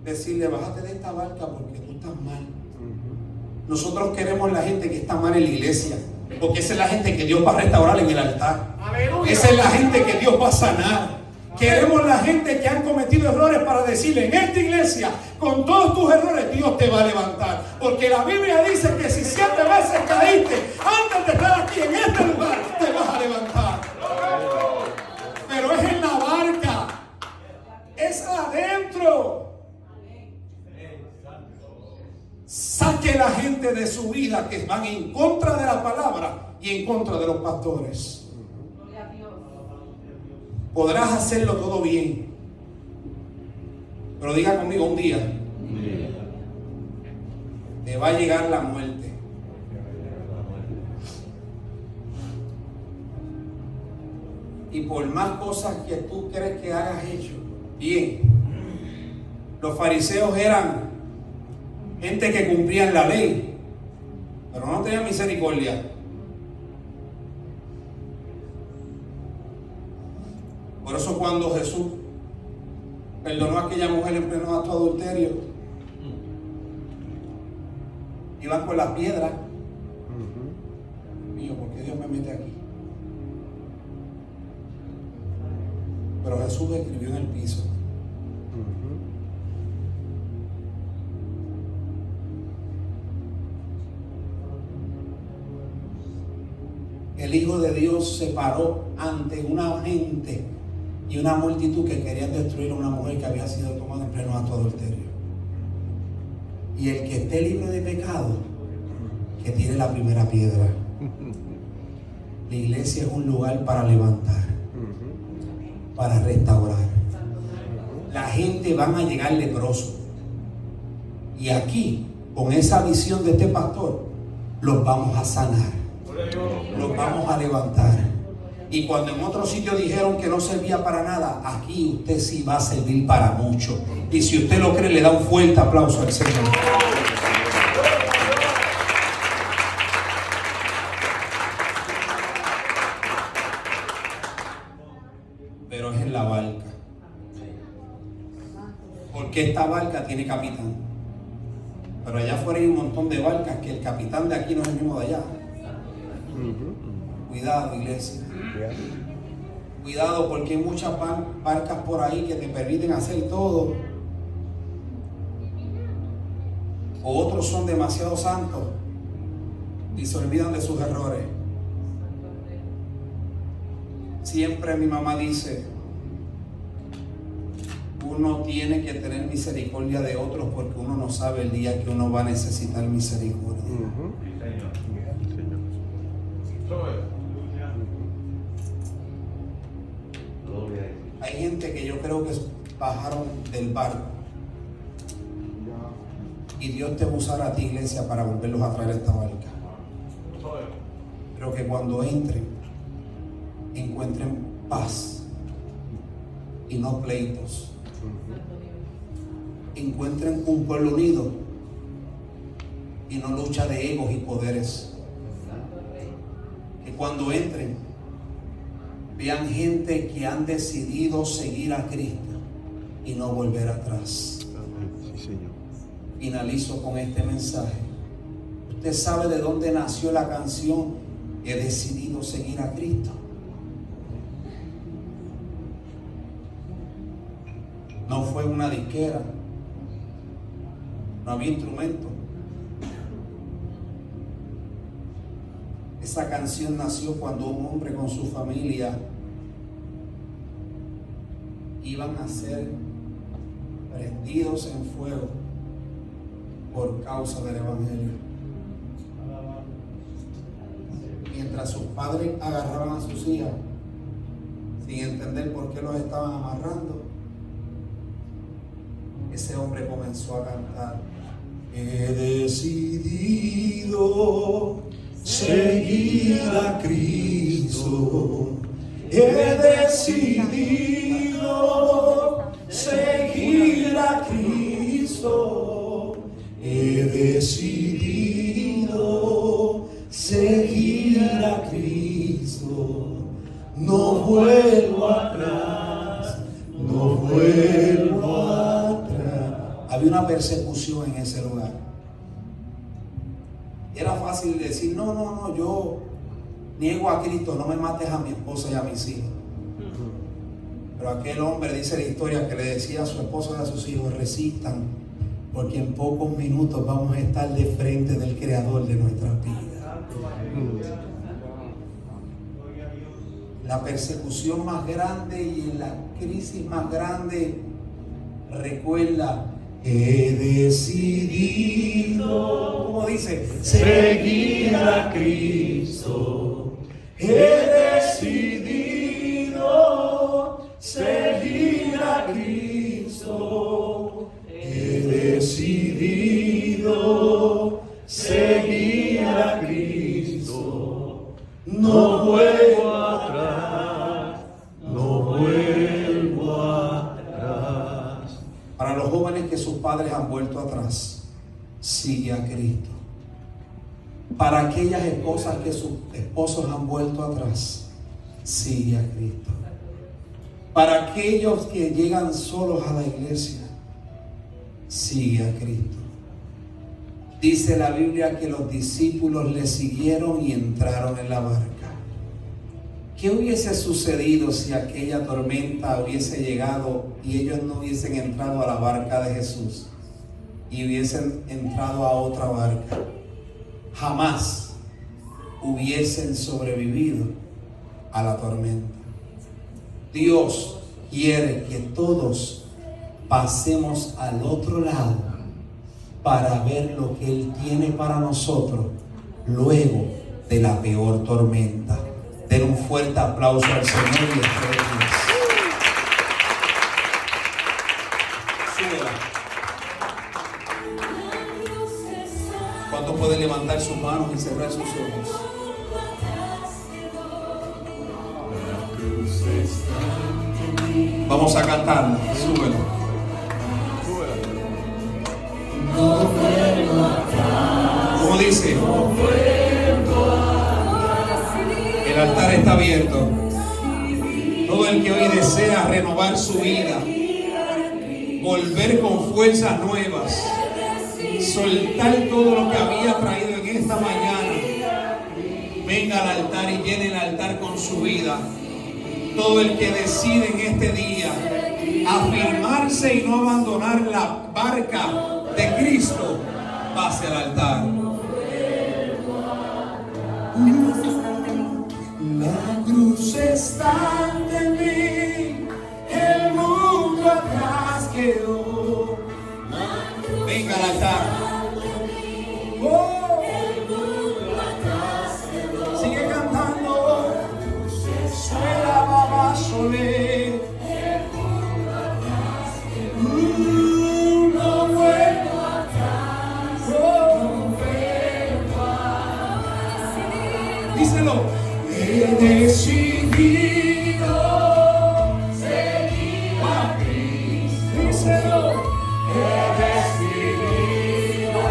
decirle, bájate de esta barca porque tú estás mal. Nosotros queremos la gente que está mal en la iglesia, porque esa es la gente que Dios va a restaurar en el altar. ¡Aleluya! Esa es la gente que Dios va a sanar. Queremos la gente que han cometido errores para decirle, en esta iglesia, con todos tus errores, Dios te va a levantar. Porque la Biblia dice que si 7 veces caíste, antes de estar aquí en este lugar, te vas a levantar. Pero es en la barca, es adentro. Saque la gente de su vida que van en contra de la palabra y en contra de los pastores. Podrás hacerlo todo bien, pero diga conmigo, un día te va a llegar la muerte. Y por más cosas que tú crees que hayas hecho bien, los fariseos eran gente que cumplían la ley, pero no tenían misericordia. Por eso cuando Jesús perdonó a aquella mujer en pleno acto de adulterio, iban con las piedras. Mío, ¿por qué Dios me mete aquí? Pero Jesús escribió en el piso. El Hijo de Dios se paró ante una gente y una multitud que querían destruir a una mujer que había sido tomada en pleno acto de adulterio. Y el que esté libre de pecado, que tire la primera piedra. La iglesia es un lugar para levantar, para restaurar. La gente van a llegar leprosos. Y aquí con esa visión de este pastor, los vamos a sanar, los vamos a levantar. Y cuando en otro sitio dijeron que no servía para nada, aquí usted sí va a servir para mucho. Y si usted lo cree, le da un fuerte aplauso al Señor. Pero es en la barca. Porque esta barca tiene capitán. Pero allá afuera hay un montón de barcas que el capitán de aquí no es el mismo de allá. Cuidado, iglesia. Cuidado, porque hay muchas barcas por ahí que te permiten hacer todo. O otros son demasiado santos y se olvidan de sus errores. Siempre mi mamá dice: uno tiene que tener misericordia de otros porque uno no sabe el día que uno va a necesitar misericordia. Hay gente que yo creo que bajaron del barco y Dios te va a usar a ti, iglesia, para volverlos a traer a esta barca. Pero que cuando entren, encuentren paz y no pleitos. Encuentren un pueblo unido y no lucha de egos y poderes. Que cuando entren, vean gente que han decidido seguir a Cristo y no volver atrás. Sí, Señor. Finalizo con este mensaje. Usted sabe de dónde nació la canción He decidido seguir a Cristo. No fue una disquera, no había instrumento. Esa canción nació cuando un hombre con su familia iban a ser prendidos en fuego por causa del Evangelio. Mientras sus padres agarraban a sus hijas sin entender por qué los estaban amarrando, ese hombre comenzó a cantar: he decidido seguir a Cristo, he decidido seguir a Cristo, he decidido seguir a Cristo, no vuelvo atrás, no vuelvo atrás. Había una persecución en ese lugar. Era fácil decir: no, yo niego a Cristo, no me mates a mi esposa y a mis hijos. Pero aquel hombre, dice la historia, que le decía a su esposa y a sus hijos: resistan, porque en pocos minutos vamos a estar de frente del Creador de nuestras vidas. La persecución más grande y en la crisis más grande, recuerda: he decidido, ¿cómo dice? Seguir a Cristo. He decidido seguir a Cristo. He decidido seguir a Cristo. No vuelvo atrás, no vuelvo atrás. Para los jóvenes que sus padres han vuelto atrás, sigue a Cristo. Para aquellas esposas que sus esposos han vuelto atrás, sigue a Cristo. Para aquellos que llegan solos a la iglesia, sigue a Cristo. Dice la Biblia que los discípulos le siguieron y entraron en la barca. ¿Qué hubiese sucedido si aquella tormenta hubiese llegado y ellos no hubiesen entrado a la barca de Jesús y hubiesen entrado a otra barca? Jamás hubiesen sobrevivido a la tormenta. Dios quiere que todos pasemos al otro lado para ver lo que Él tiene para nosotros luego de la peor tormenta. Den un fuerte aplauso al Señor y a todos. Súbela. puede levantar sus manos y cerrar sus ojos? Vamos a cantarla. Súbelo. Como dice, el altar está abierto. Todo el que hoy desea renovar su vida, volver con fuerzas nuevas, soltar todo lo que había traído en esta mañana, venga al altar y llene el altar con su vida. Todo el que decide en este día afirmarse y no abandonar la barca de Cristo, pase al altar. La cruz está ante mí, el mundo atrás quedó. Venga al altar. Oh, sigue cantando. Suela baba solé. No vuelvo atrás. Díselo. He decidido seguir a Cristo. Díselo. He decidido.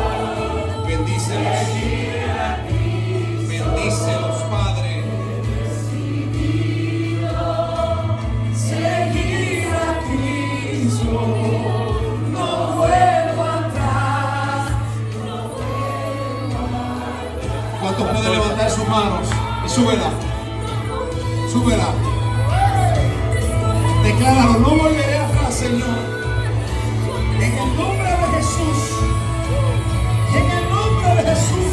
Bendícelos. Bendícelos, Padre. He decidido seguir a Cristo. No vuelvo atrás. ¿Cuántos pueden levantar sus manos? Y súbela. Súbela. Decláralo, no volveré atrás, Señor. En el nombre de Jesús. En el nombre de Jesús.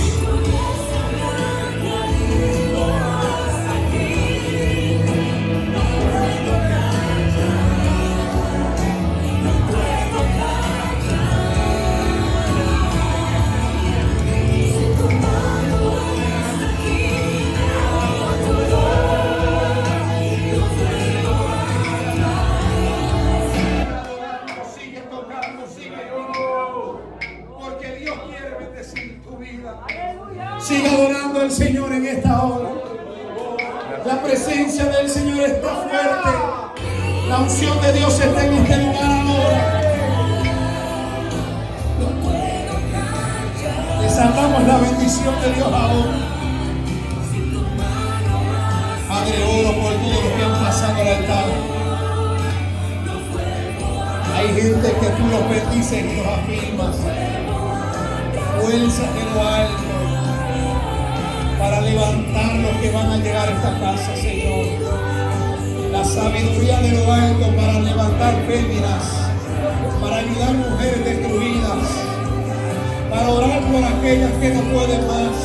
Siga adorando al Señor en esta hora. La presencia del Señor está fuerte. La unción de Dios está en este lugar ahora. Desatamos la bendición de Dios ahora. Padre, oro por todos los que han pasado al altar. Hay gente que tú los bendices y los afirmas. Fuerza de lo alto para levantar los que van a llegar a esta casa, Señor. La sabiduría de lo alto para levantar féminas, para ayudar mujeres destruidas, para orar por aquellas que no pueden más.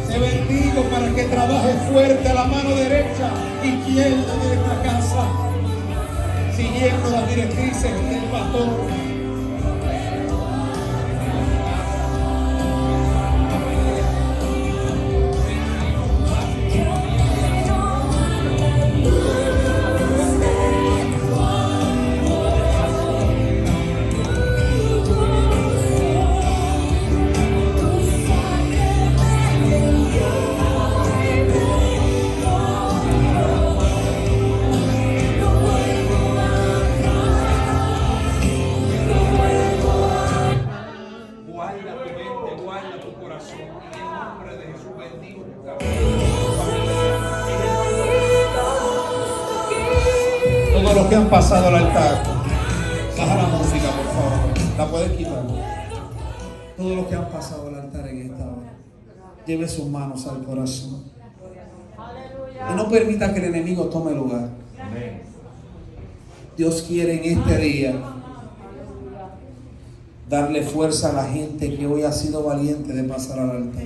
Te bendigo para que trabajes fuerte a la mano derecha y izquierda de esta casa, siguiendo las directrices del pastor. Todos los que han pasado al altar, baja la música, por favor. La puedes quitar. Todos los que han pasado al altar en esta hora, lleve sus manos al corazón y no permita que el enemigo tome lugar. Dios quiere en este día darle fuerza a la gente que hoy ha sido valiente de pasar al altar.